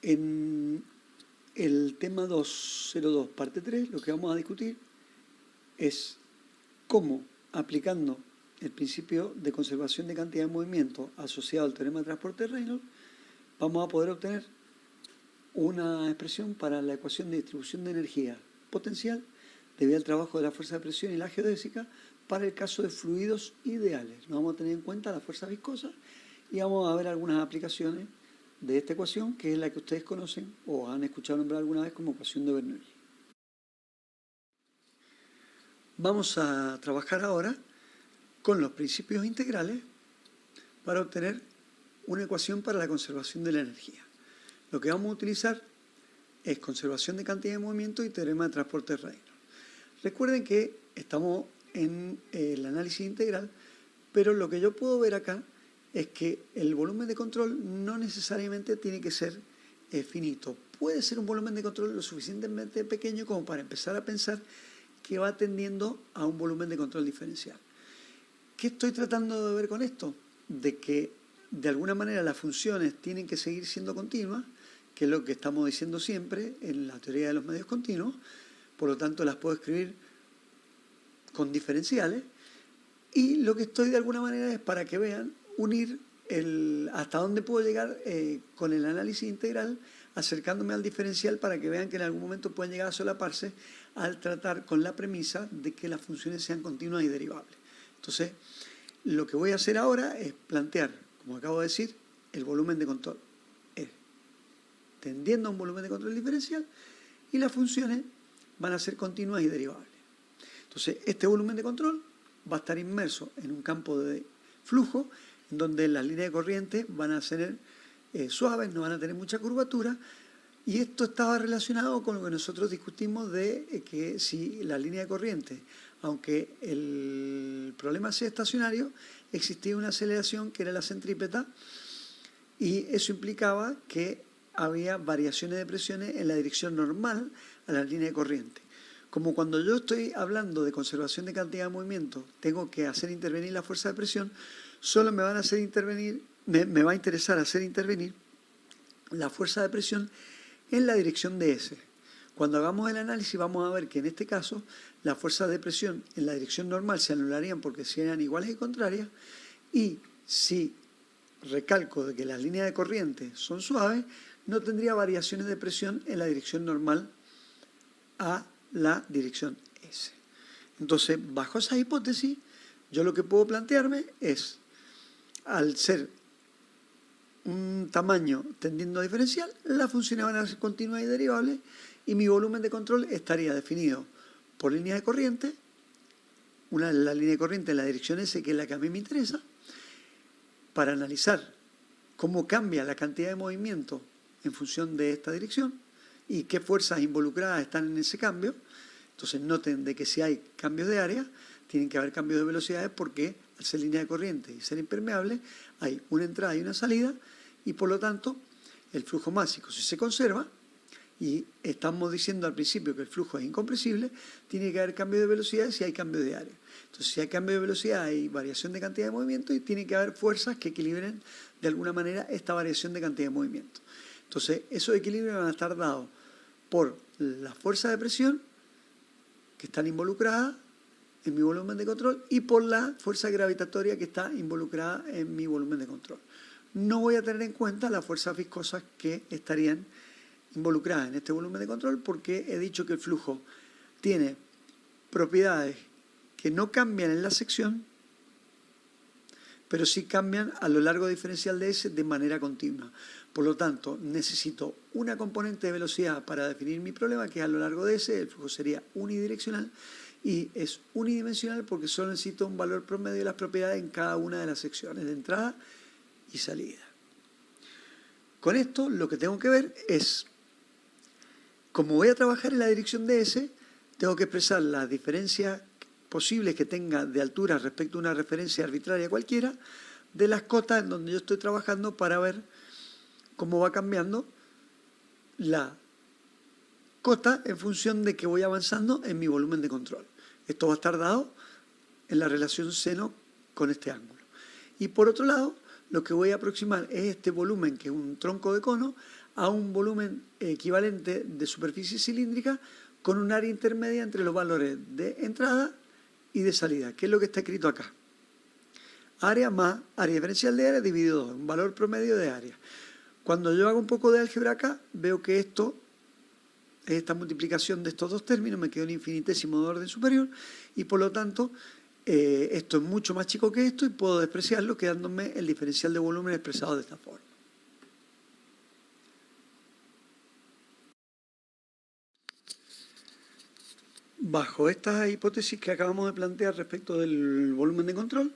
En el tema 202, parte 3, lo que vamos a discutir es cómo, aplicando el principio de conservación de cantidad de movimiento asociado al teorema de transporte de Reynolds, vamos a poder obtener una expresión para la ecuación de distribución de energía potencial debido al trabajo de la fuerza de presión y la geodésica para el caso de fluidos ideales. Nos vamos a tener en cuenta la fuerza viscosa y vamos a ver algunas aplicaciones de esta ecuación, que es la que ustedes conocen o han escuchado nombrar alguna vez como ecuación de Bernoulli. Vamos a trabajar ahora con los principios integrales para obtener una ecuación para la conservación de la energía. Lo que vamos a utilizar es conservación de cantidad de movimiento y teorema de transporte de Reynolds. Recuerden que estamos en el análisis integral, pero lo que yo puedo ver acá es que el volumen de control no necesariamente tiene que ser finito. Puede ser un volumen de control lo suficientemente pequeño como para empezar a pensar que va tendiendo a un volumen de control diferencial. ¿Qué estoy tratando de ver con esto? De que de alguna manera las funciones tienen que seguir siendo continuas, que es lo que estamos diciendo siempre en la teoría de los medios continuos, por lo tanto las puedo escribir con diferenciales, y lo que estoy de alguna manera es para que vean unir hasta dónde puedo llegar con el análisis integral, acercándome al diferencial para que vean que en algún momento pueden llegar a solaparse al tratar con la premisa de que las funciones sean continuas y derivables. Entonces, lo que voy a hacer ahora es plantear, como acabo de decir, el volumen de control tendiendo a un volumen de control diferencial y las funciones van a ser continuas y derivables. Entonces, este volumen de control va a estar inmerso en un campo de flujo en donde las líneas de corriente van a ser suaves, no van a tener mucha curvatura, y esto estaba relacionado con lo que nosotros discutimos de que si la línea de corriente, aunque el problema sea estacionario, existía una aceleración que era la centrípeta, y eso implicaba que había variaciones de presiones en la dirección normal a la línea de corriente. Como cuando yo estoy hablando de conservación de cantidad de movimiento, tengo que hacer intervenir la fuerza de presión, solo me va a interesar hacer intervenir la fuerza de presión en la dirección de S. Cuando hagamos el análisis vamos a ver que en este caso las fuerzas de presión en la dirección normal se anularían porque serían iguales y contrarias, y si recalco de que las líneas de corriente son suaves, no tendría variaciones de presión en la dirección normal a la dirección S. Entonces, bajo esa hipótesis, yo lo que puedo plantearme es, al ser un tamaño tendiendo a diferencial, las funciones van a ser continuas y derivables, y mi volumen de control estaría definido por línea de corriente, la línea de corriente en la dirección S, que es la que a mí me interesa, para analizar cómo cambia la cantidad de movimiento en función de esta dirección y qué fuerzas involucradas están en ese cambio. Entonces noten de que si hay cambios de área, tienen que haber cambios de velocidades, porque al ser línea de corriente y ser impermeable, hay una entrada y una salida, y por lo tanto el flujo másico, si se conserva, y estamos diciendo al principio que el flujo es incompresible, tiene que haber cambio de velocidad si hay cambio de área. Entonces, si hay cambio de velocidad, hay variación de cantidad de movimiento, y tiene que haber fuerzas que equilibren de alguna manera esta variación de cantidad de movimiento. Entonces, esos equilibrios van a estar dados por la fuerza de presión que están involucradas en mi volumen de control y por la fuerza gravitatoria que está involucrada en mi volumen de control. No voy a tener en cuenta las fuerzas viscosas que estarían involucradas en este volumen de control, porque he dicho que el flujo tiene propiedades que no cambian en la sección, pero sí cambian a lo largo diferencial de S de manera continua. Por lo tanto, necesito una componente de velocidad para definir mi problema, que es a lo largo de S. El flujo sería unidireccional, y es unidimensional porque solo necesito un valor promedio de las propiedades en cada una de las secciones de entrada y salida. Con esto lo que tengo que ver es, como voy a trabajar en la dirección de S, tengo que expresar las diferencias posibles que tenga de altura respecto a una referencia arbitraria cualquiera de las cotas en donde yo estoy trabajando, para ver cómo va cambiando la cota en función de que voy avanzando en mi volumen de control. Esto va a estar dado en la relación seno con este ángulo. Y por otro lado, lo que voy a aproximar es este volumen, que es un tronco de cono, a un volumen equivalente de superficie cilíndrica con un área intermedia entre los valores de entrada y de salida, que es lo que está escrito acá. Área más área diferencial de área dividido 2, un valor promedio de área. Cuando yo hago un poco de álgebra acá, veo que esta multiplicación de estos dos términos me quedó un infinitésimo de orden superior y por lo tanto esto es mucho más chico que esto y puedo despreciarlo quedándome el diferencial de volumen expresado de esta forma. Bajo estas hipótesis que acabamos de plantear respecto del volumen de control,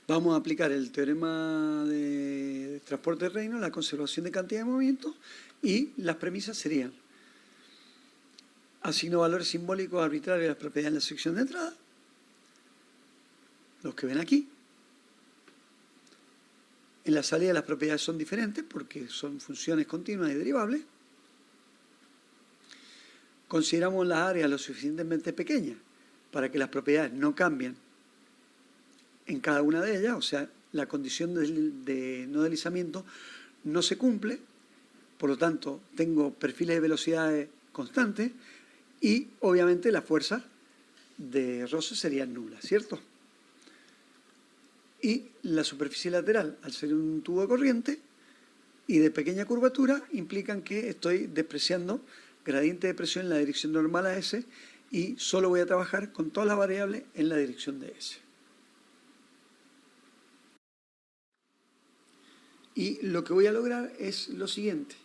vamos a aplicar el teorema de transporte de Reynolds, la conservación de cantidad de movimiento, y las premisas serían: asigno valores simbólicos arbitrarios a las propiedades en la sección de entrada, los que ven aquí. En la salida las propiedades son diferentes porque son funciones continuas y derivables. Consideramos las áreas lo suficientemente pequeñas para que las propiedades no cambien en cada una de ellas, o sea, la condición de no deslizamiento no se cumple, por lo tanto tengo perfiles de velocidades constantes y obviamente las fuerzas de roce serían nulas, ¿cierto? Y la superficie lateral, al ser un tubo de corriente y de pequeña curvatura, implican que estoy despreciando gradiente de presión en la dirección normal a S y solo voy a trabajar con todas las variables en la dirección de S. Y lo que voy a lograr es lo siguiente.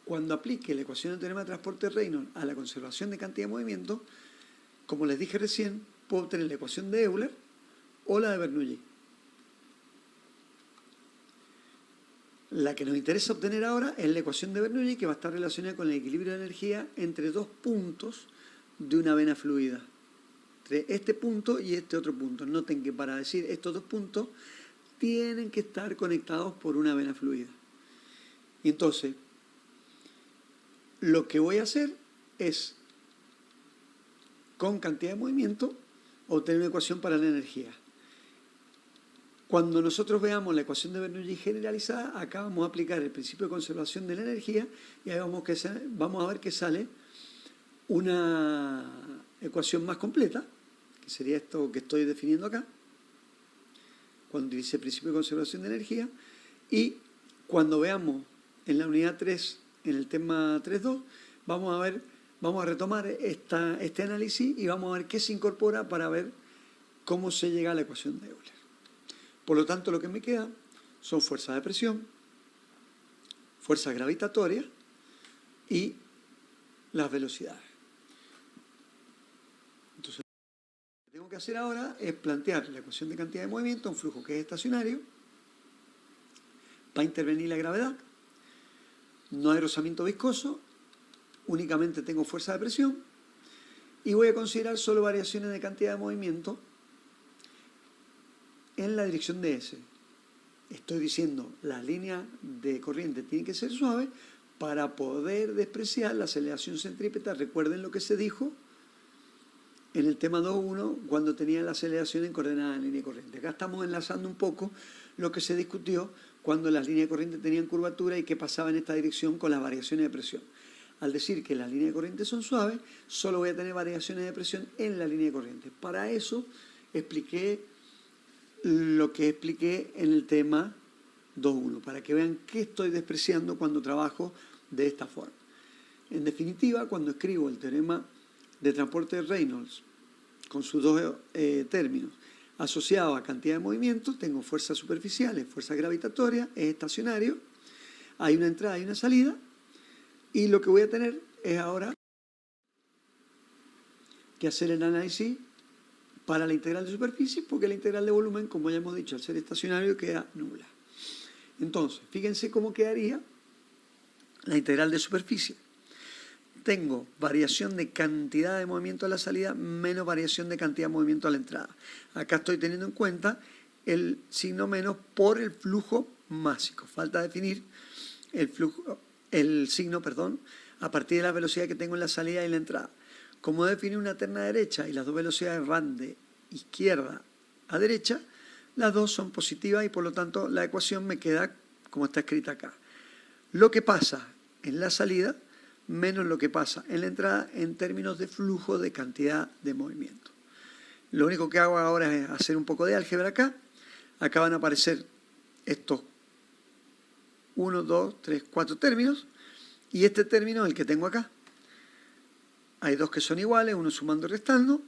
Cuando aplique la ecuación del teorema de transporte de Reynolds a la conservación de cantidad de movimiento, como les dije recién, puedo obtener la ecuación de Euler o la de Bernoulli. La que nos interesa obtener ahora es la ecuación de Bernoulli, que va a estar relacionada con el equilibrio de energía entre dos puntos de una vena fluida. Entre este punto y este otro punto. Noten que para decir estos dos puntos tienen que estar conectados por una vena fluida. Y entonces, lo que voy a hacer es, con cantidad de movimiento, obtener una ecuación para la energía. Cuando nosotros veamos la ecuación de Bernoulli generalizada, acá vamos a aplicar el principio de conservación de la energía y ahí vamos a ver que sale una ecuación más completa, que sería esto que estoy definiendo acá, cuando utilice el principio de conservación de energía, y cuando veamos en la unidad 3, en el tema 3.2, vamos a retomar este análisis y vamos a ver qué se incorpora para ver cómo se llega a la ecuación de Euler. Por lo tanto, lo que me queda son fuerzas de presión, fuerzas gravitatorias y las velocidades. Entonces, lo que tengo que hacer ahora es plantear la ecuación de cantidad de movimiento, un flujo que es estacionario, va a intervenir la gravedad, no hay rozamiento viscoso, únicamente tengo fuerza de presión y voy a considerar solo variaciones de cantidad de movimiento en la dirección de S. Estoy diciendo, la línea de corriente tiene que ser suave para poder despreciar la aceleración centrípeta. Recuerden lo que se dijo en el tema 2.1 cuando tenía la aceleración en coordenada en línea de corriente. Acá estamos enlazando un poco lo que se discutió cuando las líneas de corriente tenían curvatura y qué pasaba en esta dirección con las variaciones de presión. Al decir que las líneas de corriente son suaves, solo voy a tener variaciones de presión en la línea de corriente. Para eso expliqué lo que expliqué en el tema 2.1, para que vean qué estoy despreciando cuando trabajo de esta forma. En definitiva, cuando escribo el teorema de transporte de Reynolds con sus dos términos asociados a cantidad de movimiento, tengo fuerzas superficiales, fuerzas gravitatorias, es estacionario, hay una entrada y una salida, y lo que voy a tener es ahora que hacer el análisis para la integral de superficie, porque la integral de volumen, como ya hemos dicho, al ser estacionario queda nula. Entonces, fíjense cómo quedaría la integral de superficie. Tengo variación de cantidad de movimiento a la salida menos variación de cantidad de movimiento a la entrada. Acá estoy teniendo en cuenta el signo menos por el flujo másico. Falta definir el signo a partir de la velocidad que tengo en la salida y en la entrada. Como definir una terna derecha y las dos velocidades van de izquierda a derecha, las dos son positivas y por lo tanto la ecuación me queda como está escrita acá. Lo que pasa en la salida menos lo que pasa en la entrada en términos de flujo de cantidad de movimiento. Lo único que hago ahora es hacer un poco de álgebra acá. Acá van a aparecer estos 1, 2, 3, 4 términos y este término es el que tengo acá. Hay dos que son iguales, uno sumando y restando.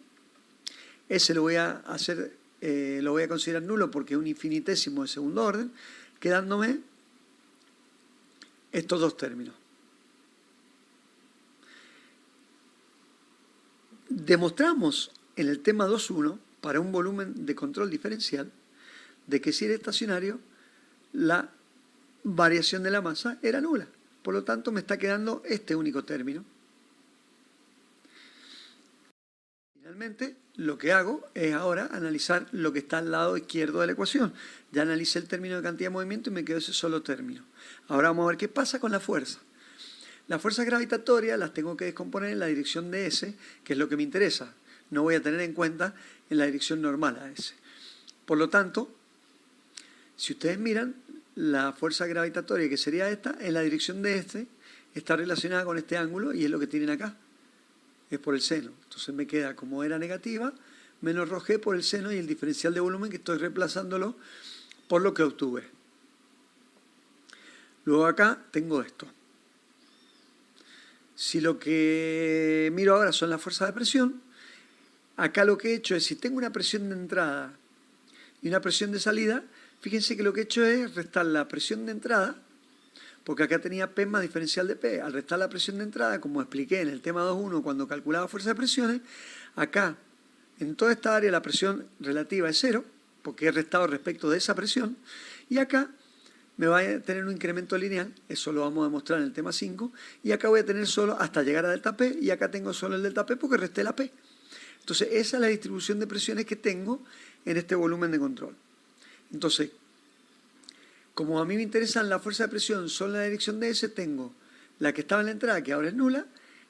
Ese lo voy a hacer, lo voy a considerar nulo porque es un infinitésimo de segundo orden, quedándome estos dos términos. Demostramos en el tema 2.1 para un volumen de control diferencial de que si era estacionario la variación de la masa era nula. Por lo tanto me está quedando este único término. Finalmente lo que hago es ahora analizar lo que está al lado izquierdo de la ecuación. Ya analicé el término de cantidad de movimiento y me quedó ese solo término. Ahora vamos a ver qué pasa con la fuerza. Las fuerzas gravitatorias las tengo que descomponer en la dirección de S, que es lo que me interesa. No voy a tener en cuenta en la dirección normal a S. Por lo tanto, si ustedes miran, la fuerza gravitatoria, que sería esta, en la dirección de este, está relacionada con este ángulo y es lo que tienen acá. Es por el seno. Entonces me queda, como era negativa, menos rho g por el seno y el diferencial de volumen que estoy reemplazándolo por lo que obtuve. Luego acá tengo esto. Si lo que miro ahora son las fuerzas de presión, acá lo que he hecho es, si tengo una presión de entrada y una presión de salida, fíjense que lo que he hecho es restar la presión de entrada, porque acá tenía P más diferencial de P. Al restar la presión de entrada, como expliqué en el tema 2.1 cuando calculaba fuerza de presiones, acá en toda esta área la presión relativa es 0, porque he restado respecto de esa presión, y acá me va a tener un incremento lineal, eso lo vamos a demostrar en el tema 5, y acá voy a tener solo hasta llegar a delta P, y acá tengo solo el delta P porque resté la P. Entonces esa es la distribución de presiones que tengo en este volumen de control. Entonces, como a mí me interesan la fuerza de presión solo en la dirección de S, tengo la que estaba en la entrada, que ahora es nula,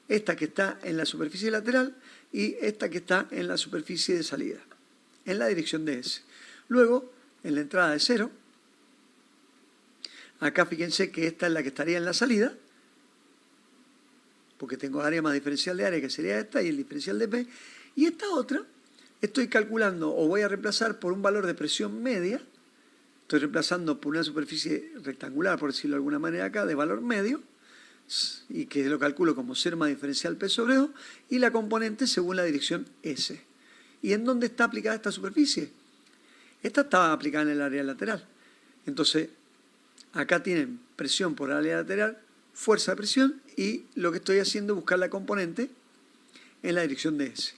esta que está en la superficie lateral y esta que está en la superficie de salida, en la dirección de S. Luego, en la entrada de 0, acá fíjense que esta es la que estaría en la salida, porque tengo área más diferencial de área, que sería esta, y el diferencial de P. Y esta otra, estoy calculando, o voy a reemplazar por un valor de presión media, estoy reemplazando por una superficie rectangular, por decirlo de alguna manera acá, de valor medio, y que lo calculo como 0 más diferencial P sobre 2, y la componente según la dirección S. ¿Y en dónde está aplicada esta superficie? Esta estaba aplicada en el área lateral. Entonces, acá tienen presión por área lateral, fuerza de presión, y lo que estoy haciendo es buscar la componente en la dirección de S.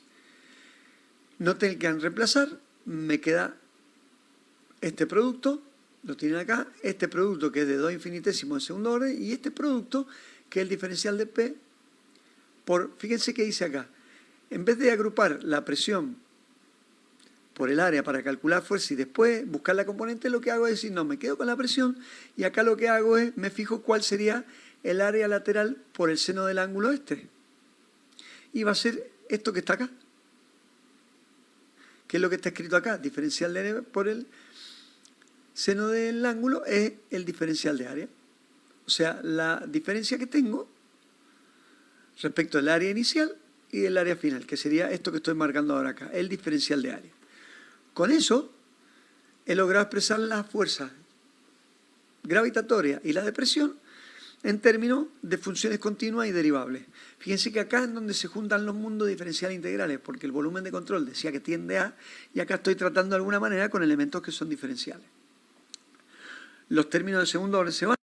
Noten que al reemplazar me queda este producto, lo tienen acá, este producto que es de 2 infinitesimos de segundo orden, y este producto que es el diferencial de P por, fíjense que dice acá, en vez de agrupar la presión por el área para calcular fuerza y después buscar la componente, lo que hago es decir, no, me quedo con la presión y acá lo que hago es, me fijo cuál sería el área lateral por el seno del ángulo este. Y va a ser esto que está acá. ¿Qué es lo que está escrito acá? Diferencial de área por el seno del ángulo es el diferencial de área. O sea, la diferencia que tengo respecto al área inicial y el área final, que sería esto que estoy marcando ahora acá, el diferencial de área. Con eso he logrado expresar la fuerza gravitatoria y la de presión en términos de funciones continuas y derivables. Fíjense que acá es donde se juntan los mundos diferenciales integrales, porque el volumen de control decía que tiende a, y acá estoy tratando de alguna manera con elementos que son diferenciales. Los términos de segundo orden se van,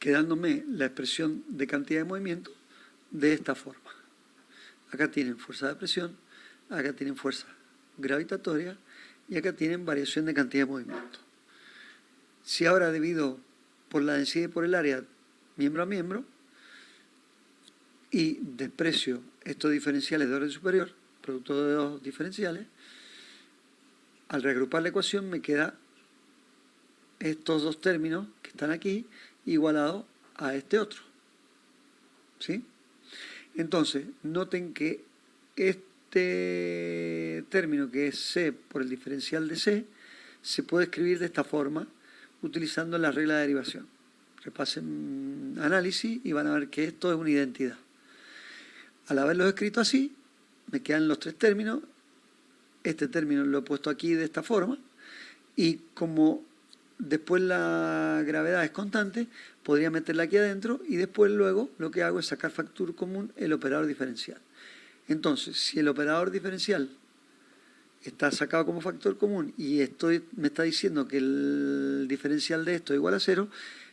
quedándome la expresión de cantidad de movimiento de esta forma. Acá tienen fuerza de presión, acá tienen fuerza gravitatoria y acá tienen variación de cantidad de movimiento. Si ahora divido por la densidad y por el área miembro a miembro y desprecio estos diferenciales de orden superior, producto de dos diferenciales, al reagrupar la ecuación me queda estos dos términos que están aquí igualados a este otro. ¿Sí? Entonces, noten que este término, que es C por el diferencial de C, se puede escribir de esta forma, utilizando la regla de derivación. Repasen análisis y van a ver que esto es una identidad. Al haberlo escrito así, me quedan los tres términos. Este término lo he puesto aquí de esta forma, y como después la gravedad es constante, podría meterla aquí adentro, y después luego lo que hago es sacar factor común el operador diferencial. Entonces, si el operador diferencial está sacado como factor común y me está diciendo que el diferencial de esto es igual a 0,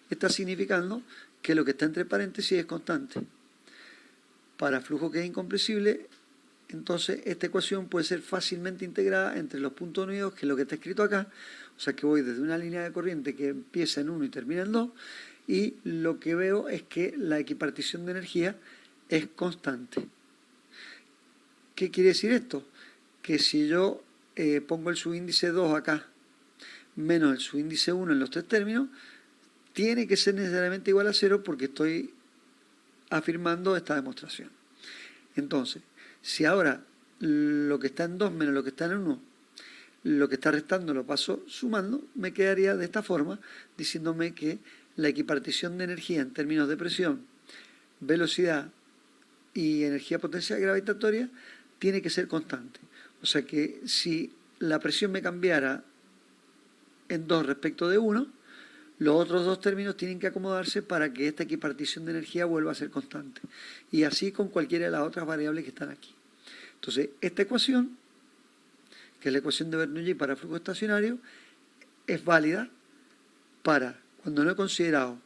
está significando que lo que está entre paréntesis es constante. Para flujo que es incompresible, entonces esta ecuación puede ser fácilmente integrada entre los puntos unidos, que es lo que está escrito acá. O sea que voy desde una línea de corriente que empieza en 1 y termina en 2, y lo que veo es que la equipartición de energía es constante. ¿Qué quiere decir esto? Que si yo pongo el subíndice 2 acá, menos el subíndice 1 en los tres términos, tiene que ser necesariamente igual a 0, porque estoy afirmando esta demostración. Entonces, si ahora lo que está en 2 menos lo que está en 1, lo que está restando lo paso sumando, me quedaría de esta forma, diciéndome que la equipartición de energía en términos de presión, velocidad y energía potencial gravitatoria tiene que ser constante. O sea que si la presión me cambiara en 2 respecto de 1, los otros dos términos tienen que acomodarse para que esta equipartición de energía vuelva a ser constante. Y así con cualquiera de las otras variables que están aquí. Entonces, esta ecuación, que es la ecuación de Bernoulli para flujo estacionario, es válida para cuando no he considerado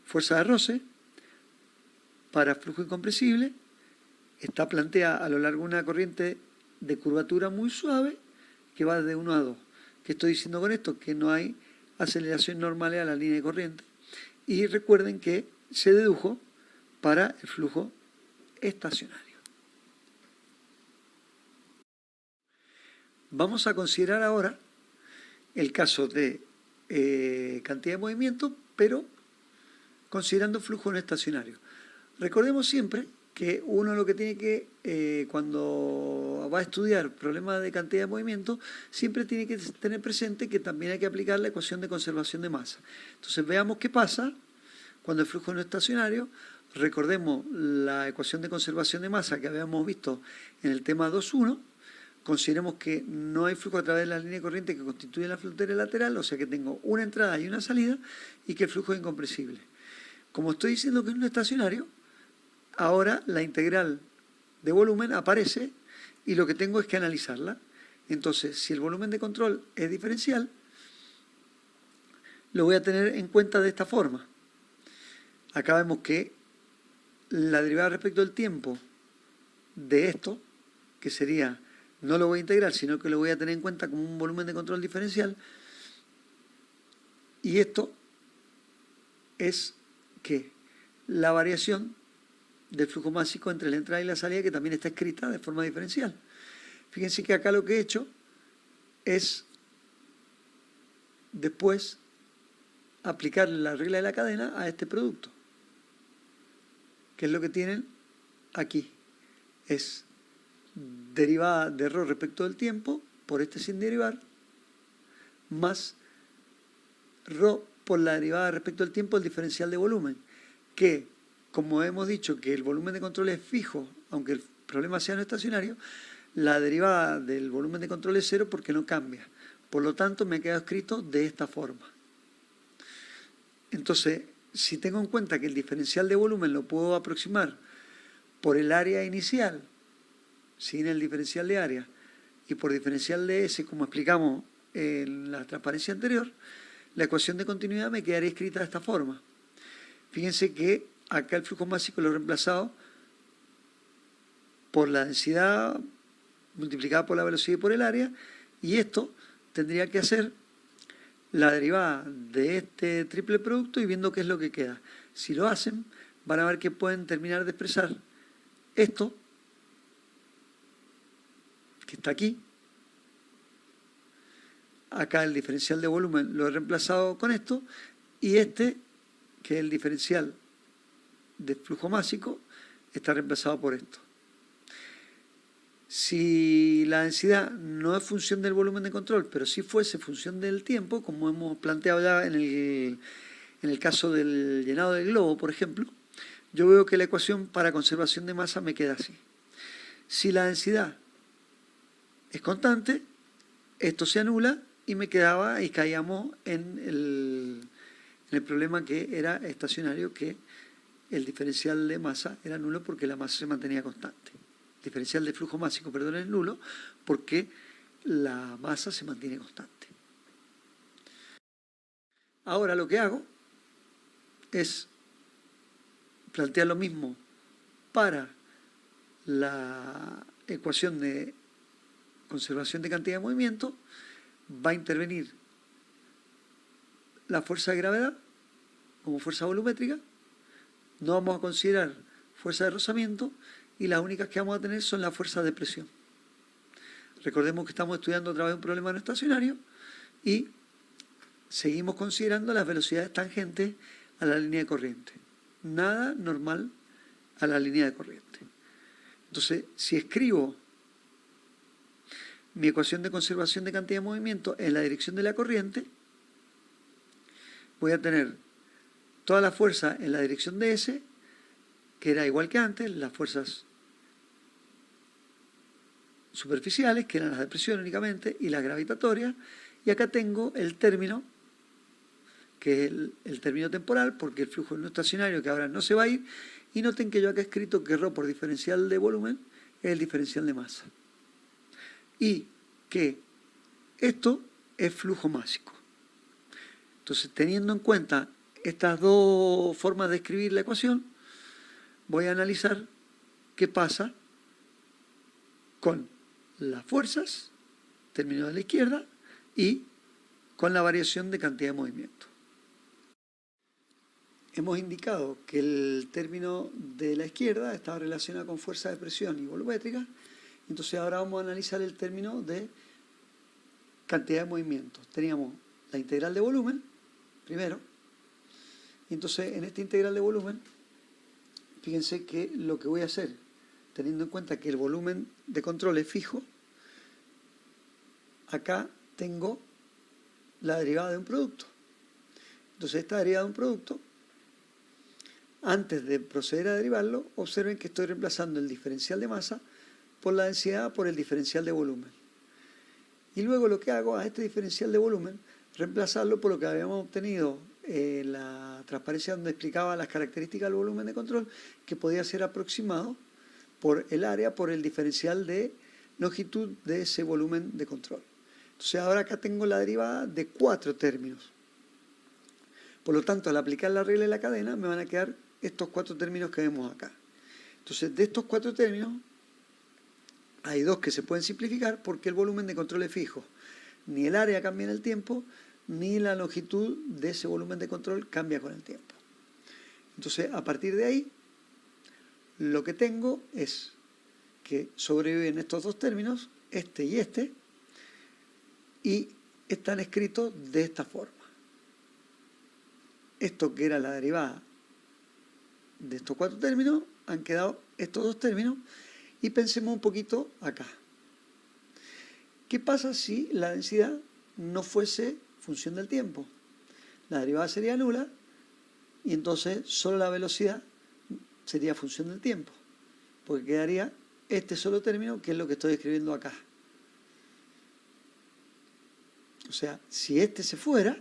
fuerza de roce, para flujo incompresible, está planteada a lo largo de una corriente de curvatura muy suave que va de 1 a 2. ¿Qué estoy diciendo con esto? Que no hay aceleración normales a la línea de corriente. Y recuerden que se dedujo para el flujo estacionario. Vamos a considerar ahora el caso de cantidad de movimiento, pero considerando flujo no estacionario. Recordemos siempre que uno lo que tiene que, cuando va a estudiar problemas de cantidad de movimiento, siempre tiene que tener presente que también hay que aplicar la ecuación de conservación de masa. Entonces veamos qué pasa cuando el flujo no es estacionario. Recordemos la ecuación de conservación de masa que habíamos visto en el tema 2.1. Consideremos que no hay flujo a través de la línea de corriente que constituye la frontera lateral, o sea que tengo una entrada y una salida, y que el flujo es incompresible. Como estoy diciendo que es no estacionario, ahora la integral de volumen aparece y lo que tengo es que analizarla. Entonces, si el volumen de control es diferencial, lo voy a tener en cuenta de esta forma. Acá vemos que la derivada respecto del tiempo de esto, que sería, no lo voy a integrar, sino que lo voy a tener en cuenta como un volumen de control diferencial, y esto es que la variación del flujo másico entre la entrada y la salida, que también está escrita de forma diferencial. Fíjense que acá lo que he hecho es después aplicar la regla de la cadena a este producto, que es lo que tienen aquí. Es derivada de ρ respecto del tiempo por este sin derivar, más ρ por la derivada respecto al tiempo del diferencial de volumen, que como hemos dicho que el volumen de control es fijo, aunque el problema sea no estacionario, la derivada del volumen de control es 0 porque no cambia. Por lo tanto, me ha quedado escrito de esta forma. Entonces, si tengo en cuenta que el diferencial de volumen lo puedo aproximar por el área inicial, sin el diferencial de área, y por diferencial de S, como explicamos en la transparencia anterior, la ecuación de continuidad me quedaría escrita de esta forma. Fíjense que acá el flujo másico lo he reemplazado por la densidad multiplicada por la velocidad y por el área, y esto tendría que hacer la derivada de este triple producto y viendo qué es lo que queda. Si lo hacen, van a ver que pueden terminar de expresar esto, que está aquí. Acá el diferencial de volumen lo he reemplazado con esto, y este, que es el diferencial de flujo másico, está reemplazado por esto. Si la densidad no es función del volumen de control, pero sí fuese función del tiempo, como hemos planteado ya en el caso del llenado del globo, por ejemplo, yo veo que la ecuación para conservación de masa me queda así. Si la densidad es constante, esto se anula y me quedaba y caíamos en el problema que era estacionario, que el diferencial de masa era nulo porque la masa se mantenía constante. El diferencial de flujo másico, perdón, es nulo porque la masa se mantiene constante. Ahora lo que hago es plantear lo mismo para la ecuación de conservación de cantidad de movimiento. Va a intervenir la fuerza de gravedad como fuerza volumétrica. No vamos a considerar fuerza de rozamiento y las únicas que vamos a tener son las fuerzas de presión. Recordemos que estamos estudiando otra vez un problema no estacionario y seguimos considerando las velocidades tangentes a la línea de corriente. Nada normal a la línea de corriente. Entonces, si escribo mi ecuación de conservación de cantidad de movimiento en la dirección de la corriente, voy a tener toda la fuerza en la dirección de S, que era igual que antes, las fuerzas superficiales, que eran las de presión únicamente, y las gravitatorias, y acá tengo el término, que es el término temporal, porque el flujo no estacionario, que ahora no se va a ir, y noten que yo acá he escrito que ρ por diferencial de volumen es el diferencial de masa. Y que esto es flujo másico. Entonces, teniendo en cuenta estas dos formas de escribir la ecuación, voy a analizar qué pasa con las fuerzas, término de la izquierda, y con la variación de cantidad de movimiento. Hemos indicado que el término de la izquierda estaba relacionado con fuerza de presión y volumétrica. Entonces ahora vamos a analizar el término de cantidad de movimiento. Teníamos la integral de volumen, primero. Y entonces en esta integral de volumen, fíjense que lo que voy a hacer, teniendo en cuenta que el volumen de control es fijo, acá tengo la derivada de un producto. Entonces esta derivada de un producto, antes de proceder a derivarlo, observen que estoy reemplazando el diferencial de masa por la densidad por el diferencial de volumen. Y luego lo que hago a este diferencial de volumen, reemplazarlo por lo que habíamos obtenido en la transparencia donde explicaba las características del volumen de control, que podía ser aproximado por el área, por el diferencial de longitud de ese volumen de control. Entonces ahora acá tengo la derivada de 4 términos. Por lo tanto, al aplicar la regla de la cadena, me van a quedar estos 4 términos que vemos acá. Entonces, de estos 4 términos, hay 2 que se pueden simplificar porque el volumen de control es fijo. Ni el área cambia en el tiempo, ni la longitud de ese volumen de control cambia con el tiempo. Entonces, a partir de ahí, lo que tengo es que sobreviven estos 2 términos, este, y están escritos de esta forma. Esto que era la derivada de estos 4 términos, han quedado estos 2 términos, y pensemos un poquito acá. ¿Qué pasa si la densidad no fuese función del tiempo? La derivada sería nula, y entonces solo la velocidad sería función del tiempo, porque quedaría este solo término, que es lo que estoy escribiendo acá. O sea, si este se fuera,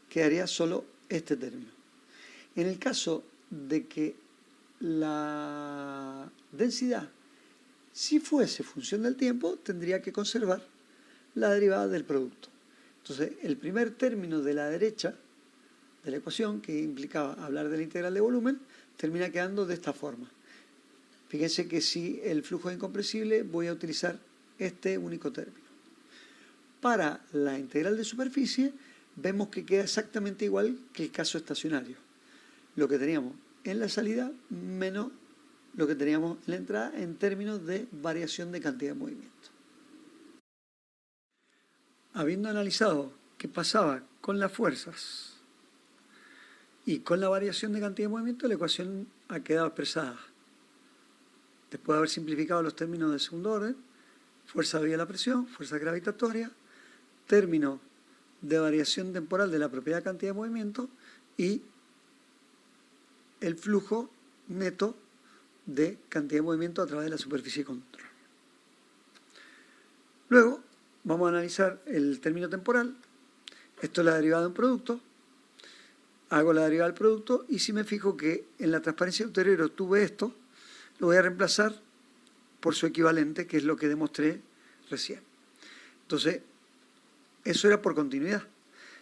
quedaría solo este término. En el caso de que la densidad, si fuese función del tiempo, tendría que conservar la derivada del producto. Entonces, el primer término de la derecha de la ecuación, que implicaba hablar de la integral de volumen, termina quedando de esta forma. Fíjense que si el flujo es incompresible, voy a utilizar este único término. Para la integral de superficie, vemos que queda exactamente igual que el caso estacionario. Lo que teníamos en la salida menos lo que teníamos en la entrada en términos de variación de cantidad de movimiento. Habiendo analizado qué pasaba con las fuerzas y con la variación de cantidad de movimiento, la ecuación ha quedado expresada después de haber simplificado los términos de segundo orden, fuerza vía la presión, fuerza gravitatoria, término de variación temporal de la propiedad de cantidad de movimiento y el flujo neto de cantidad de movimiento a través de la superficie de control. Luego vamos a analizar el término temporal. Esto es la derivada de un producto. Hago la derivada del producto y si me fijo que en la transparencia ulterior obtuve esto, lo voy a reemplazar por su equivalente, que es lo que demostré recién. Entonces, eso era por continuidad.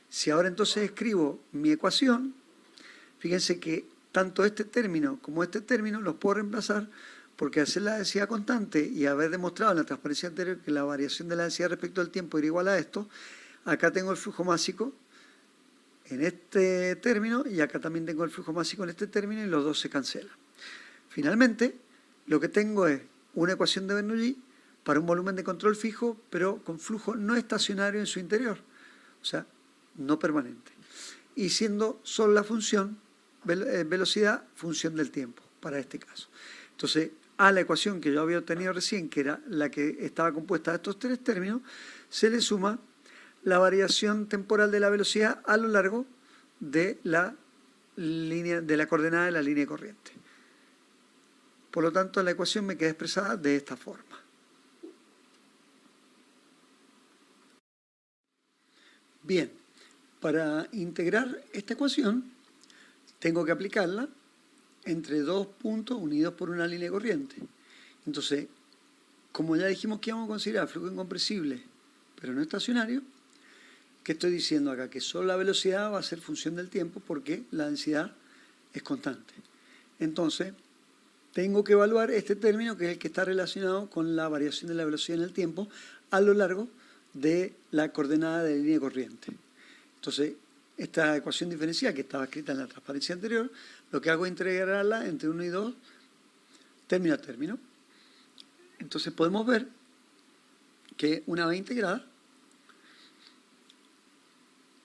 Si ahora entonces escribo mi ecuación, fíjense que tanto este término como este término los puedo reemplazar porque al ser la densidad constante y haber demostrado en la transparencia anterior que la variación de la densidad respecto al tiempo era igual a esto, acá tengo el flujo másico en este término y acá también tengo el flujo másico en este término y los dos se cancelan. Finalmente, lo que tengo es una ecuación de Bernoulli para un volumen de control fijo, pero con flujo no estacionario en su interior, o sea, no permanente. Y siendo solo la función, velocidad, función del tiempo, para este caso. Entonces, a la ecuación que yo había obtenido recién, que era la que estaba compuesta de estos tres términos, se le suma la variación temporal de la velocidad a lo largo de la línea, de la coordenada de la línea corriente. Por lo tanto, la ecuación me queda expresada de esta forma. Bien, para integrar esta ecuación, tengo que aplicarla entre dos puntos unidos por una línea corriente. Entonces, como ya dijimos que íbamos a considerar flujo incompresible, pero no estacionario, ¿qué estoy diciendo acá? Que solo la velocidad va a ser función del tiempo porque la densidad es constante. Entonces, tengo que evaluar este término que es el que está relacionado con la variación de la velocidad en el tiempo a lo largo de la coordenada de la línea corriente. Entonces, esta ecuación diferencial que estaba escrita en la transparencia anterior, lo que hago es integrarla entre 1 y 2, término a término. Entonces podemos ver que una vez integrada,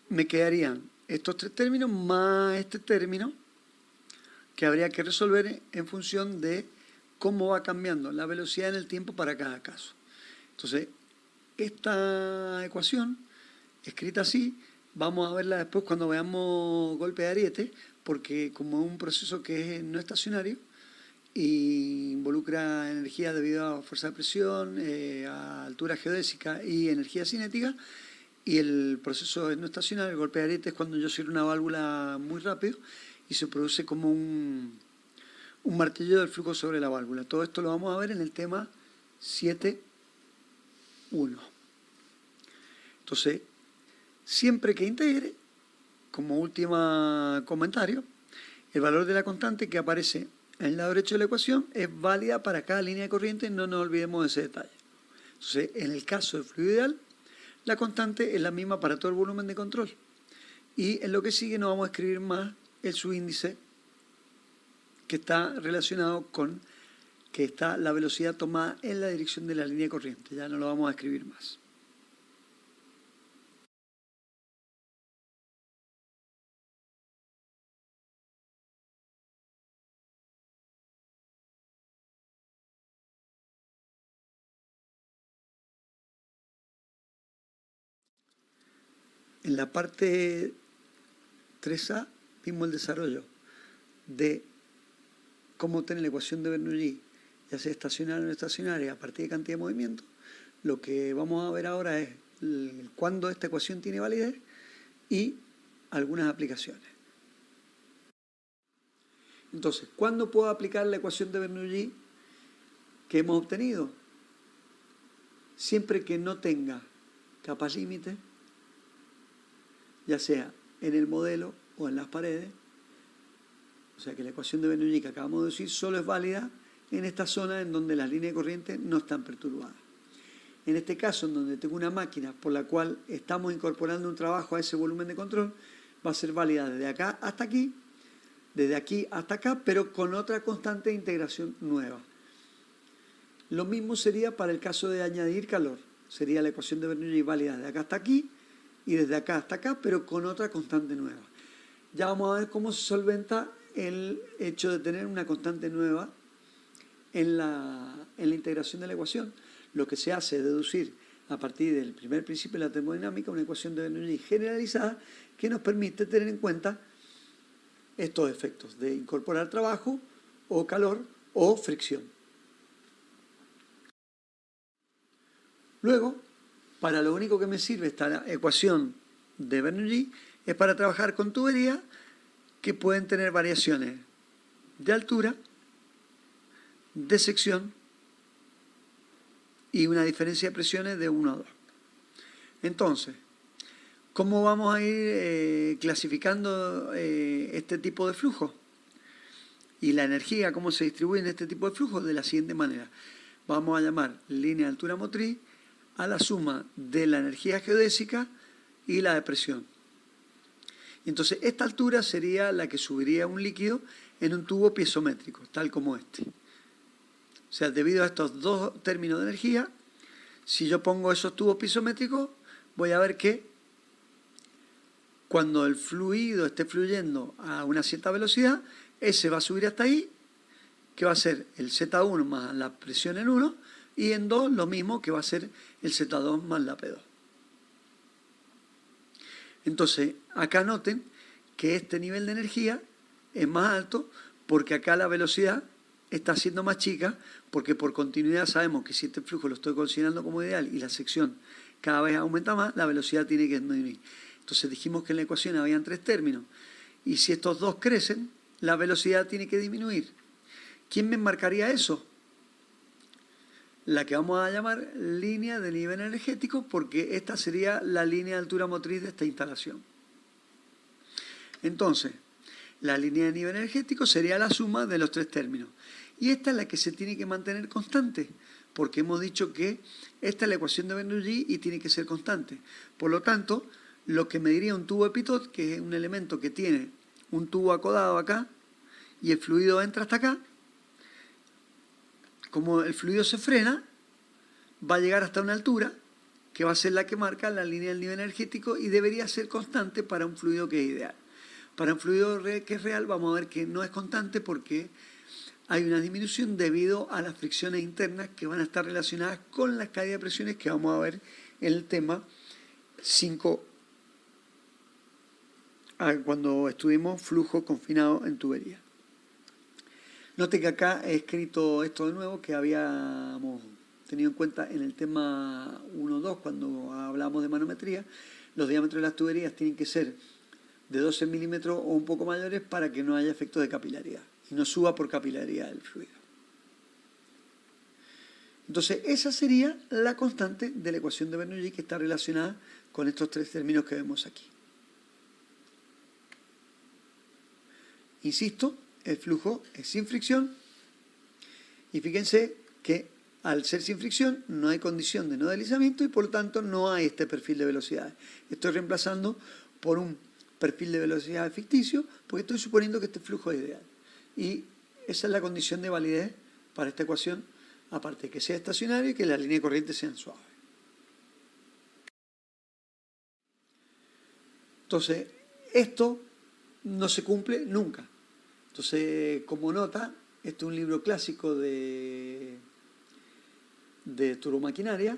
me quedarían estos tres términos más este término que habría que resolver en función de cómo va cambiando la velocidad en el tiempo para cada caso. Entonces, esta ecuación, escrita así, vamos a verla después cuando veamos golpe de ariete, porque como es un proceso que es no estacionario y involucra energía debido a fuerza de presión, a altura geodésica y energía cinética, y el proceso es no estacionario, el golpe de ariete es cuando yo cierro una válvula muy rápido y se produce como un martillo del flujo sobre la válvula. Todo esto lo vamos a ver en el tema 7.1. Entonces, siempre que integre, como último comentario, el valor de la constante que aparece en el lado derecho de la ecuación es válida para cada línea de corriente, no nos olvidemos de ese detalle. Entonces, en el caso del fluido ideal, la constante es la misma para todo el volumen de control. Y en lo que sigue no vamos a escribir más el subíndice que está relacionado con que está la velocidad tomada en la dirección de la línea de corriente. Ya no lo vamos a escribir más. En la parte 3A vimos el desarrollo de cómo obtener la ecuación de Bernoulli, ya sea estacionaria o no estacionaria, a partir de cantidad de movimiento. Lo que vamos a ver ahora es cuándo esta ecuación tiene validez y algunas aplicaciones. Entonces, ¿cuándo puedo aplicar la ecuación de Bernoulli que hemos obtenido? Siempre que no tenga capas límite, ya sea en el modelo o en las paredes. O sea que la ecuación de Bernoulli que acabamos de decir solo es válida en esta zona en donde las líneas de corriente no están perturbadas. En este caso, en donde tengo una máquina por la cual estamos incorporando un trabajo a ese volumen de control, va a ser válida desde acá hasta aquí, desde aquí hasta acá, pero con otra constante de integración nueva. Lo mismo sería para el caso de añadir calor. Sería la ecuación de Bernoulli válida desde acá hasta aquí y desde acá hasta acá, pero con otra constante nueva. Ya vamos a ver cómo se solventa el hecho de tener una constante nueva en la integración de la ecuación, lo que se hace es deducir a partir del primer principio de la termodinámica una ecuación de Bernoulli generalizada que nos permite tener en cuenta estos efectos de incorporar trabajo o calor o fricción. Luego, para lo único que me sirve esta ecuación de Bernoulli es para trabajar con tuberías que pueden tener variaciones de altura, de sección y una diferencia de presiones de 1 a 2. Entonces, ¿cómo vamos a ir clasificando este tipo de flujo? Y la energía, ¿cómo se distribuye en este tipo de flujo? De la siguiente manera. Vamos a llamar línea de altura motriz a la suma de la energía geodésica y la de presión. Entonces, esta altura sería la que subiría un líquido en un tubo piezométrico, tal como este. O sea, debido a estos dos términos de energía, si yo pongo esos tubos piezométricos, voy a ver que cuando el fluido esté fluyendo a una cierta velocidad, ese va a subir hasta ahí, que va a ser el Z1 más la presión en 1, y en 2 lo mismo, que va a ser el Z2 más la P2. Entonces, acá noten que este nivel de energía es más alto porque acá la velocidad está siendo más chica, porque por continuidad sabemos que si este flujo lo estoy considerando como ideal y la sección cada vez aumenta más, la velocidad tiene que disminuir. Entonces dijimos que en la ecuación habían 3 términos, y si estos dos crecen, la velocidad tiene que disminuir. ¿Quién me marcaría eso? La que vamos a llamar línea de nivel energético, porque esta sería la línea de altura motriz de esta instalación. Entonces, la línea de nivel energético sería la suma de los 3 términos. Y esta es la que se tiene que mantener constante, porque hemos dicho que esta es la ecuación de Bernoulli y tiene que ser constante. Por lo tanto, lo que mediría un tubo de Pitot, que es un elemento que tiene un tubo acodado acá, y el fluido entra hasta acá, como el fluido se frena, va a llegar hasta una altura que va a ser la que marca la línea del nivel energético y debería ser constante para un fluido que es ideal. Para un fluido que es real vamos a ver que no es constante porque hay una disminución debido a las fricciones internas que van a estar relacionadas con las caídas de presiones que vamos a ver en el tema 5 cuando estuvimos flujo confinado en tubería. Note que acá he escrito esto de nuevo que habíamos tenido en cuenta en el tema 1.2 cuando hablamos de manometría. Los diámetros de las tuberías tienen que ser de 12 milímetros o un poco mayores para que no haya efecto de capilaridad y no suba por capilaridad el fluido. Entonces, esa sería la constante de la ecuación de Bernoulli que está relacionada con estos 3 términos que vemos aquí. Insisto, el flujo es sin fricción y fíjense que al ser sin fricción no hay condición de no deslizamiento y por lo tanto no hay este perfil de velocidades. Estoy reemplazando por un perfil de velocidad ficticio porque estoy suponiendo que este flujo es ideal. Y esa es la condición de validez para esta ecuación, aparte de que sea estacionario y que las líneas de corriente sean suaves. Entonces, esto no se cumple nunca. Entonces, como nota, este es un libro clásico de turbomaquinaria,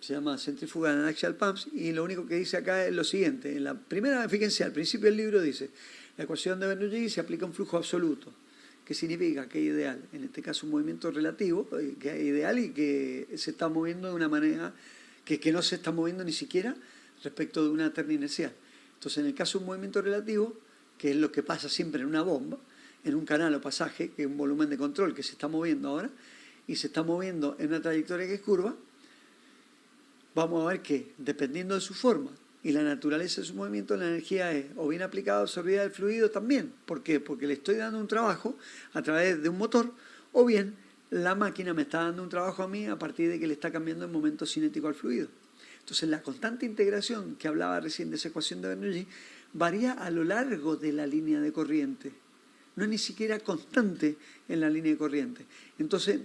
se llama Centrifugal and Axial Pumps, y lo único que dice acá es lo siguiente. En la primera, fíjense, al principio del libro dice, la ecuación de Bernoulli se aplica a un flujo absoluto. ¿Qué significa? Que es ideal. En este caso, un movimiento relativo, que es ideal y que se está moviendo de una manera que no se está moviendo ni siquiera respecto de una terna inercial. Entonces, en el caso de un movimiento relativo, que es lo que pasa siempre en una bomba, en un canal o pasaje, que es un volumen de control que se está moviendo ahora, y se está moviendo en una trayectoria que es curva, vamos a ver que, dependiendo de su forma y la naturaleza de su movimiento, la energía es o bien aplicada o absorbida del fluido también. ¿Por qué? Porque le estoy dando un trabajo a través de un motor, o bien la máquina me está dando un trabajo a mí a partir de que le está cambiando el momento cinético al fluido. Entonces, la constante integración que hablaba recién de esa ecuación de Bernoulli varía a lo largo de la línea de corriente. No es ni siquiera constante en la línea de corriente. Entonces,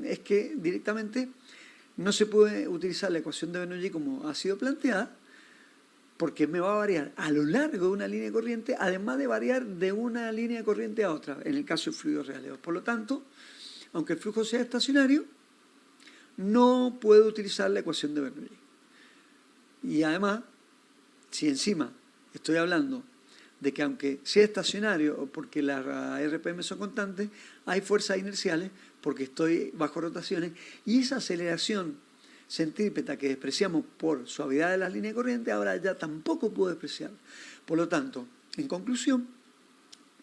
es que directamente no se puede utilizar la ecuación de Bernoulli como ha sido planteada, porque me va a variar a lo largo de una línea de corriente, además de variar de una línea de corriente a otra, en el caso de fluidos reales. Por lo tanto, aunque el flujo sea estacionario, no puedo utilizar la ecuación de Bernoulli. Y además, si encima estoy hablando de que aunque sea estacionario, porque las RPM son constantes, hay fuerzas inerciales porque estoy bajo rotaciones, y esa aceleración centrípeta que despreciamos por suavidad de las líneas de corriente, ahora ya tampoco puedo despreciar. Por lo tanto, en conclusión,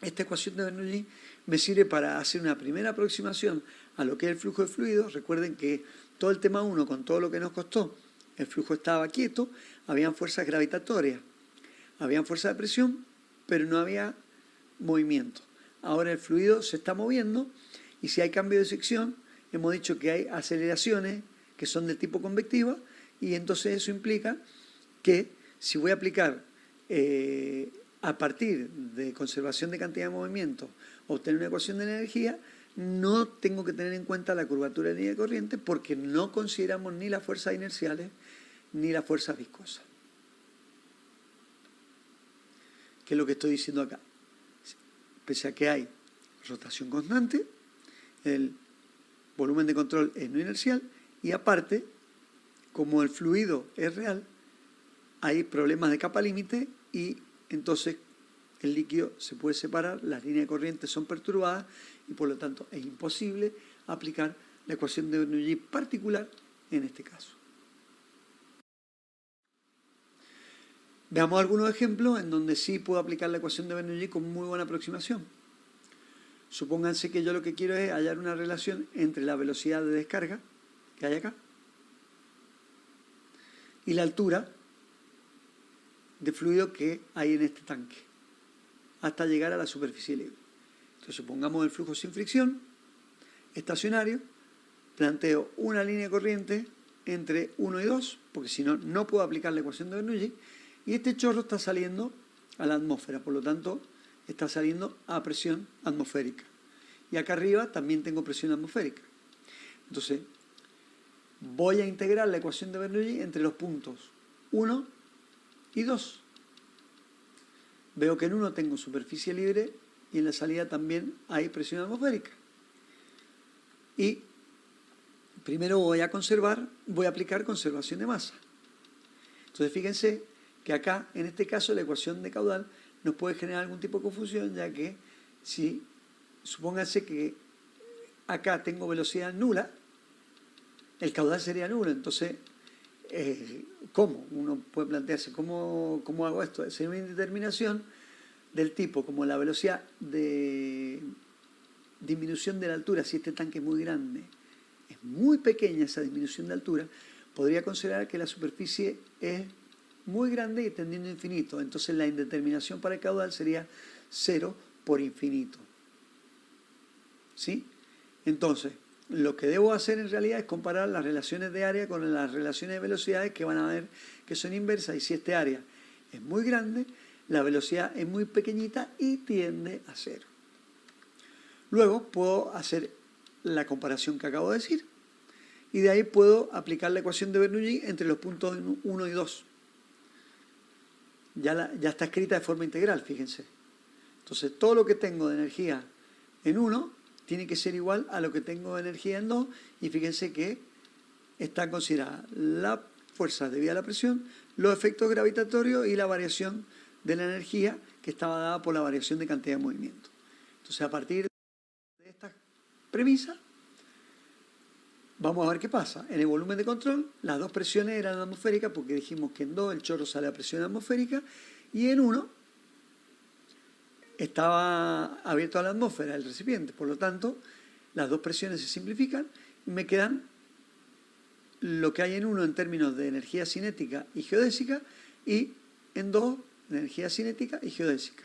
esta ecuación de Bernoulli me sirve para hacer una primera aproximación a lo que es el flujo de fluidos. Recuerden que todo el tema 1, con todo lo que nos costó, el flujo estaba quieto, habían fuerzas gravitatorias, habían fuerzas de presión, pero no había movimiento. Ahora el fluido se está moviendo y si hay cambio de sección, hemos dicho que hay aceleraciones que son de tipo convectiva y entonces eso implica que si voy a aplicar a partir de conservación de cantidad de movimiento, obtener una ecuación de la energía, no tengo que tener en cuenta la curvatura de línea de corriente porque no consideramos ni las fuerzas inerciales ni las fuerzas viscosas. ¿Qué es lo que estoy diciendo acá? Pese a que hay rotación constante, el volumen de control es no inercial y aparte, como el fluido es real, hay problemas de capa límite y entonces el líquido se puede separar, las líneas de corriente son perturbadas y por lo tanto es imposible aplicar la ecuación de Bernoulli particular en este caso. Veamos algunos ejemplos en donde sí puedo aplicar la ecuación de Bernoulli con muy buena aproximación. Supónganse que yo lo que quiero es hallar una relación entre la velocidad de descarga que hay acá y la altura de fluido que hay en este tanque hasta llegar a la superficie libre. Entonces supongamos el flujo sin fricción, estacionario, planteo una línea de corriente entre 1 y 2, porque si no, no puedo aplicar la ecuación de Bernoulli, y este chorro está saliendo a la atmósfera, por lo tanto está saliendo a presión atmosférica. Y acá arriba también tengo presión atmosférica. Entonces, voy a integrar la ecuación de Bernoulli entre los puntos 1 y 2. Veo que en 1 tengo superficie libre y en la salida también hay presión atmosférica. Y primero voy a aplicar conservación de masa. Entonces fíjense que acá, en este caso, la ecuación de caudal nos puede generar algún tipo de confusión, ya que si supónganse que acá tengo velocidad nula, el caudal sería nulo. Entonces, ¿cómo? Uno puede plantearse, ¿cómo hago esto? Sería una indeterminación del tipo, como la velocidad de disminución de la altura, si este tanque es muy grande, es muy pequeña esa disminución de altura, podría considerar que la superficie es muy grande y tendiendo a infinito. Entonces la indeterminación para el caudal sería 0 por infinito. ¿Sí? Entonces, lo que debo hacer en realidad es comparar las relaciones de área con las relaciones de velocidades que van a ver que son inversas. Y si este área es muy grande, la velocidad es muy pequeñita y tiende a 0. Luego puedo hacer la comparación que acabo de decir y de ahí puedo aplicar la ecuación de Bernoulli entre los puntos 1 y 2. Ya está escrita de forma integral, fíjense. Entonces, todo lo que tengo de energía en 1 tiene que ser igual a lo que tengo de energía en 2 y fíjense que está considerada la fuerza debida a la presión, los efectos gravitatorios y la variación de la energía que estaba dada por la variación de cantidad de movimiento. Entonces, a partir de esta premisa, vamos a ver qué pasa. En el volumen de control, las dos presiones eran atmosféricas porque dijimos que en 2 el chorro sale a presión atmosférica y en 1 estaba abierto a la atmósfera el recipiente. Por lo tanto, las dos presiones se simplifican y me quedan lo que hay en 1 en términos de energía cinética y geodésica y en 2 energía cinética y geodésica.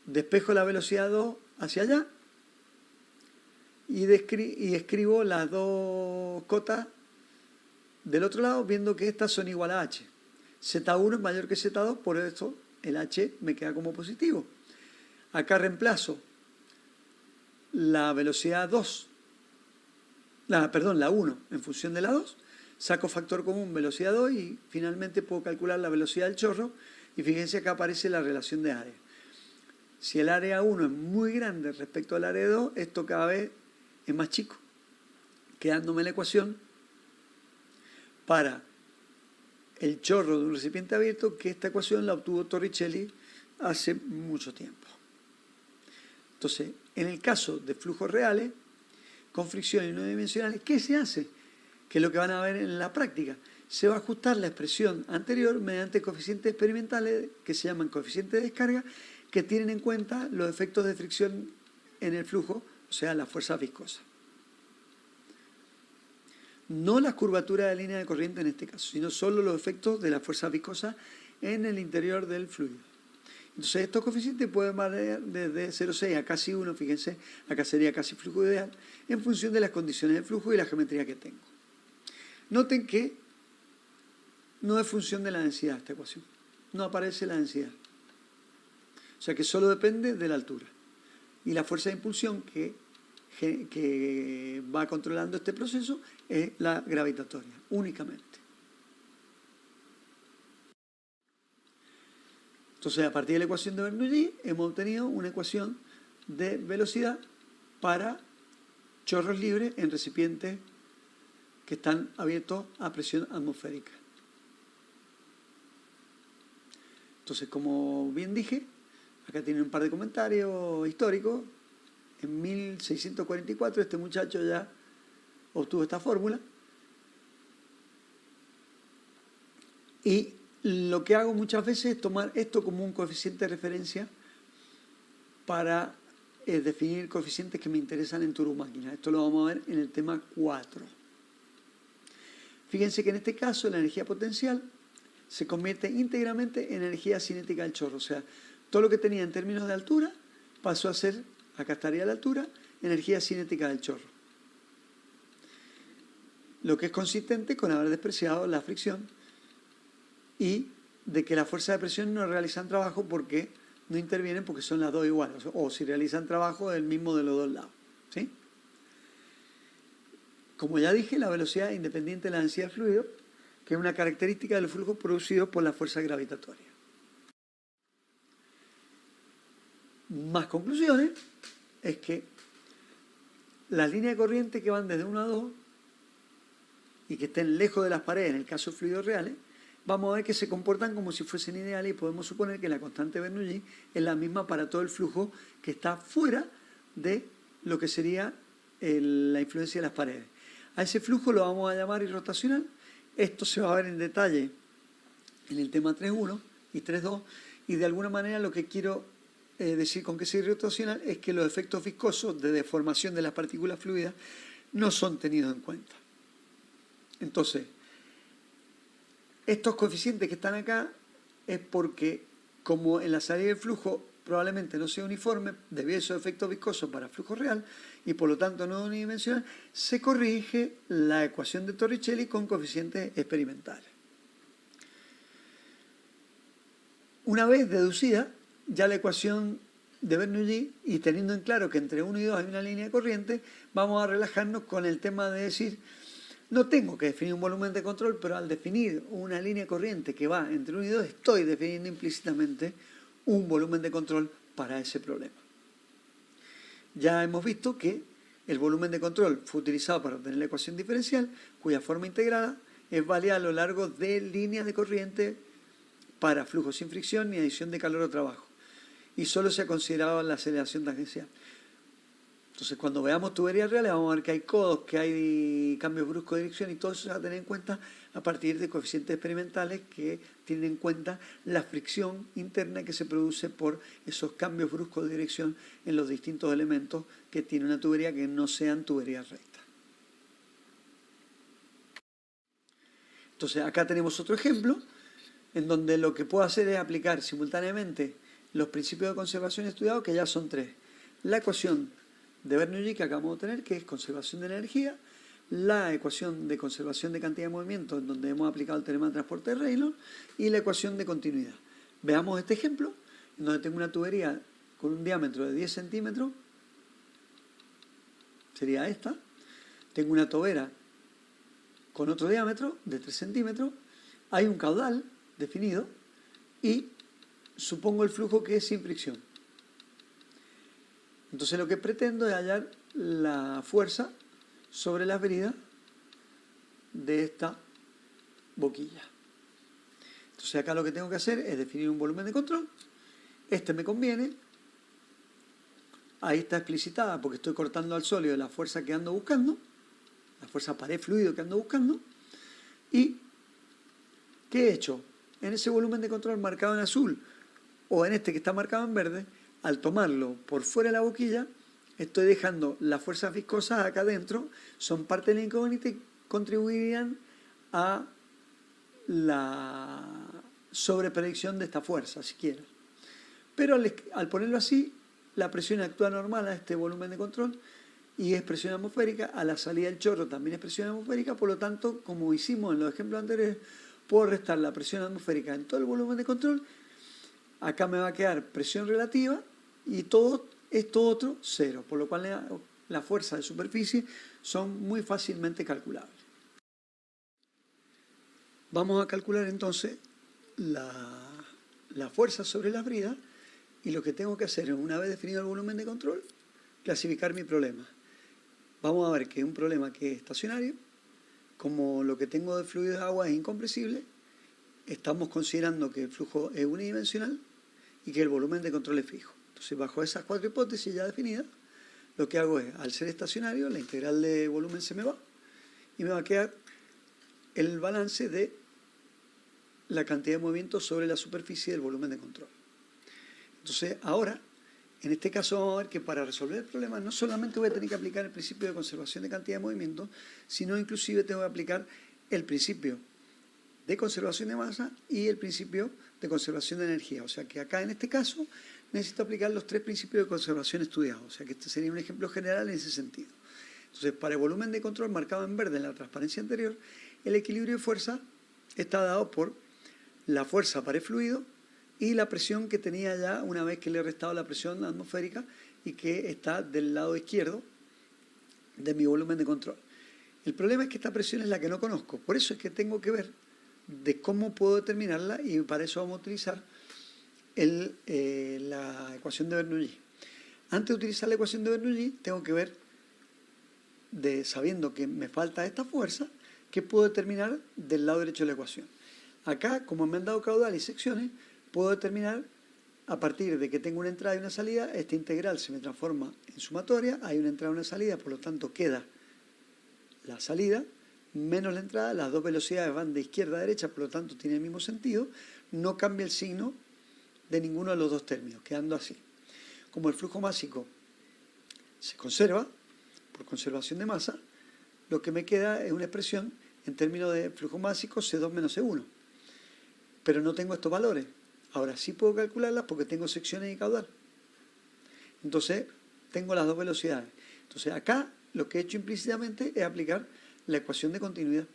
Despejo la velocidad 2 hacia allá y escribo las dos cotas del otro lado viendo que estas son igual a h. Z1 es mayor que Z2, por eso el h me queda como positivo. Acá reemplazo la velocidad 2, la 1 en función de la 2, saco factor común velocidad 2 y finalmente puedo calcular la velocidad del chorro y fíjense acá aparece la relación de área. Si el área 1 es muy grande respecto al área 2, esto cada vez es más chico, quedándome la ecuación para el chorro de un recipiente abierto, que esta ecuación la obtuvo Torricelli hace mucho tiempo. Entonces, en el caso de flujos reales, con fricciones no dimensionales, ¿qué se hace? Que es lo que van a ver en la práctica. Se va a ajustar la expresión anterior mediante coeficientes experimentales que se llaman coeficientes de descarga, que tienen en cuenta los efectos de fricción en el flujo, o sea, la fuerza viscosa. No las curvaturas de línea de corriente en este caso, sino solo los efectos de la fuerza viscosa en el interior del fluido. Entonces, estos coeficientes pueden variar desde 0,6 a casi 1, fíjense, acá sería casi flujo ideal, en función de las condiciones del flujo y la geometría que tengo. Noten que no es función de la densidad esta ecuación, no aparece la densidad. O sea que solo depende de la altura. Y la fuerza de impulsión que va controlando este proceso es la gravitatoria, únicamente. Entonces, a partir de la ecuación de Bernoulli, hemos obtenido una ecuación de velocidad para chorros libres en recipientes que están abiertos a presión atmosférica. Entonces, como bien dije, acá tienen un par de comentarios históricos. En 1644 este muchacho ya obtuvo esta fórmula. Y lo que hago muchas veces es tomar esto como un coeficiente de referencia para definir coeficientes que me interesan en turbomáquinas. Esto lo vamos a ver en el tema 4. Fíjense que en este caso la energía potencial se convierte íntegramente en energía cinética del chorro. O sea, todo lo que tenía en términos de altura pasó a ser, acá estaría la altura, energía cinética del chorro. Lo que es consistente con haber despreciado la fricción y de que las fuerzas de presión no realizan trabajo porque no intervienen, porque son las dos iguales, o si realizan trabajo el mismo de los dos lados. ¿Sí? Como ya dije, la velocidad es independiente de la densidad del fluido, que es una característica de los flujos producidos por la fuerza gravitatoria. Más conclusiones es que las líneas de corriente que van desde 1 a 2 y que estén lejos de las paredes, en el caso de fluidos reales, vamos a ver que se comportan como si fuesen ideales y podemos suponer que la constante de Bernoulli es la misma para todo el flujo que está fuera de lo que sería la influencia de las paredes. A ese flujo lo vamos a llamar irrotacional. Esto se va a ver en detalle en el tema 3.1 y 3.2 y de alguna manera lo que quiero decir con que es irrotacional es que los efectos viscosos de deformación de las partículas fluidas no son tenidos en cuenta. Entonces, estos coeficientes que están acá es porque, como en la salida del flujo probablemente no sea uniforme debido a esos efectos viscosos para flujo real y por lo tanto no unidimensional, se corrige la ecuación de Torricelli con coeficientes experimentales. Una vez deducida ya la ecuación de Bernoulli y teniendo en claro que entre 1 y 2 hay una línea de corriente, vamos a relajarnos con el tema de decir: no tengo que definir un volumen de control, pero al definir una línea de corriente que va entre 1 y 2, estoy definiendo implícitamente un volumen de control para ese problema. Ya hemos visto que el volumen de control fue utilizado para obtener la ecuación diferencial, cuya forma integrada es válida a lo largo de líneas de corriente para flujo sin fricción ni adición de calor o trabajo. Y solo se ha considerado la aceleración tangencial. Entonces, cuando veamos tuberías reales, vamos a ver que hay codos, que hay cambios bruscos de dirección y todo eso se va a tener en cuenta a partir de coeficientes experimentales que tienen en cuenta la fricción interna que se produce por esos cambios bruscos de dirección en los distintos elementos que tiene una tubería que no sean tuberías rectas. Entonces, acá tenemos otro ejemplo en donde lo que puedo hacer es aplicar simultáneamente los principios de conservación estudiados, que ya son 3. La ecuación de Bernoulli que acabamos de tener, que es conservación de energía, la ecuación de conservación de cantidad de movimiento, en donde hemos aplicado el teorema de transporte de Reynolds, y la ecuación de continuidad. Veamos este ejemplo, en donde tengo una tubería con un diámetro de 10 centímetros, sería esta. Tengo una tobera con otro diámetro de 3 centímetros, hay un caudal definido y supongo el flujo que es sin fricción. Entonces lo que pretendo es hallar la fuerza sobre las bridas de esta boquilla. Entonces acá lo que tengo que hacer es definir un volumen de control. Este me conviene. Ahí está explicitada porque estoy cortando al sólido la fuerza que ando buscando, la fuerza pared fluido que ando buscando. ¿Y qué he hecho? En ese volumen de control marcado en azul o en este que está marcado en verde, al tomarlo por fuera de la boquilla, estoy dejando las fuerzas viscosas acá adentro, son parte de la incógnita y contribuirían a la sobrepredicción de esta fuerza, si quieren. Pero al ponerlo así, la presión actúa normal a este volumen de control y es presión atmosférica. A la salida del chorro también es presión atmosférica, por lo tanto, como hicimos en los ejemplos anteriores, puedo restar la presión atmosférica en todo el volumen de control. Acá me va a quedar presión relativa y todo esto otro cero, por lo cual las fuerzas de superficie son muy fácilmente calculables. Vamos a calcular entonces la fuerza sobre las bridas y lo que tengo que hacer es, una vez definido el volumen de control, clasificar mi problema. Vamos a ver que es un problema que es estacionario, como lo que tengo de fluido de agua es incompresible, estamos considerando que el flujo es unidimensional y que el volumen de control es fijo. Entonces, bajo esas cuatro hipótesis ya definidas, lo que hago es, al ser estacionario, la integral de volumen se me va y me va a quedar el balance de la cantidad de movimiento sobre la superficie del volumen de control. Entonces, ahora, en este caso vamos a ver que para resolver el problema no solamente voy a tener que aplicar el principio de conservación de cantidad de movimiento, sino inclusive tengo que aplicar el principio de conservación de masa y el principio de conservación de energía. O sea que acá en este caso necesito aplicar los tres principios de conservación estudiados. O sea que este sería un ejemplo general en ese sentido. Entonces, para el volumen de control marcado en verde en la transparencia anterior, el equilibrio de fuerza está dado por la fuerza pared fluido y la presión que tenía ya una vez que le he restado la presión atmosférica y que está del lado izquierdo de mi volumen de control. El problema es que esta presión es la que no conozco, por eso es que tengo que ver de cómo puedo determinarla y para eso vamos a utilizar la ecuación de Bernoulli. Antes de utilizar la ecuación de Bernoulli tengo que ver, sabiendo que me falta esta fuerza, qué puedo determinar del lado derecho de la ecuación. Acá, como me han dado caudal y secciones, puedo determinar, a partir de que tengo una entrada y una salida, esta integral se me transforma en sumatoria, hay una entrada y una salida, por lo tanto queda la salida menos la entrada, las dos velocidades van de izquierda a derecha, por lo tanto tiene el mismo sentido, no cambia el signo de ninguno de los dos términos, quedando así. Como el flujo másico se conserva, por conservación de masa, lo que me queda es una expresión en términos de flujo másico C2 menos C1. Pero no tengo estos valores. Ahora sí puedo calcularlas porque tengo secciones y caudal. Entonces, tengo las dos velocidades. Entonces, acá lo que he hecho implícitamente es aplicar la ecuación de continuidad,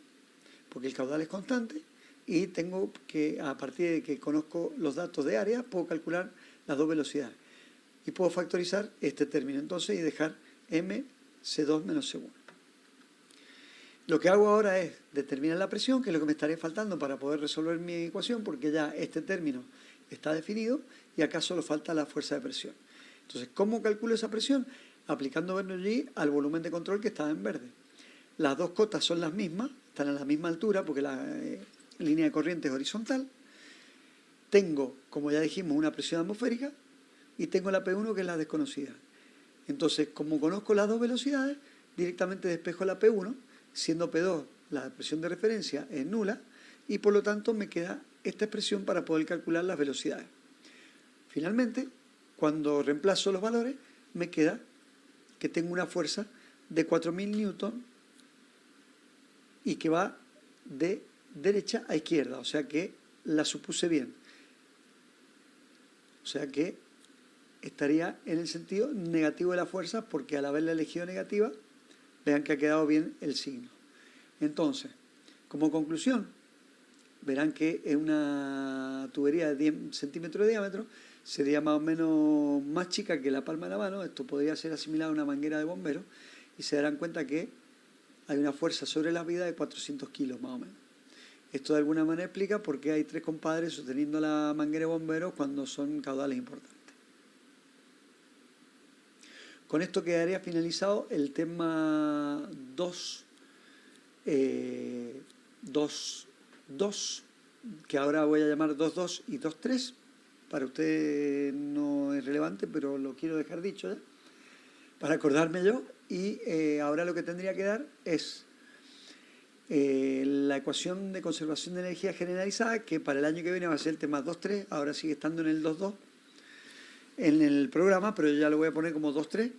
porque el caudal es constante y tengo que, a partir de que conozco los datos de área, puedo calcular las dos velocidades. Y puedo factorizar este término entonces y dejar m C2 menos C1. Lo que hago ahora es determinar la presión, que es lo que me estaría faltando para poder resolver mi ecuación, porque ya este término está definido y acá solo falta la fuerza de presión. Entonces, ¿cómo calculo esa presión? Aplicando Bernoulli al volumen de control que estaba en verde. Las dos cotas son las mismas, están a la misma altura porque la línea de corriente es horizontal. Tengo, como ya dijimos, una presión atmosférica y tengo la P1 que es la desconocida. Entonces, como conozco las dos velocidades, directamente despejo la P1, siendo P2 la presión de referencia es nula y por lo tanto me queda esta expresión para poder calcular las velocidades. Finalmente, cuando reemplazo los valores, me queda que tengo una fuerza de 4.000 newton y que va de derecha a izquierda, o sea que la supuse bien. O sea que estaría en el sentido negativo de la fuerza porque al haberla elegido negativa, vean que ha quedado bien el signo. Entonces, como conclusión, verán que es una tubería de 10 centímetros de diámetro, sería más o menos más chica que la palma de la mano, esto podría ser asimilado a una manguera de bomberos, y se darán cuenta que hay una fuerza sobre la vida de 400 kilos más o menos. Esto de alguna manera explica por qué hay tres compadres sosteniendo la manguera de bomberos cuando son caudales importantes. Con esto quedaría finalizado el tema 2, 2.2, que ahora voy a llamar 2.2 y 2.3. Para usted no es relevante, pero lo quiero dejar dicho ya, para acordarme yo. Y ahora lo que tendría que dar es la ecuación de conservación de energía generalizada, que para el año que viene va a ser el tema 2.3, ahora sigue estando en el 2.2 en el programa, pero yo ya lo voy a poner como 2.3.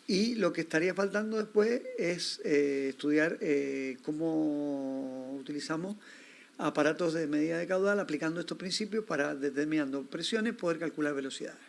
Y lo que estaría faltando después es estudiar cómo utilizamos aparatos de medida de caudal aplicando estos principios para, determinando presiones, poder calcular velocidades.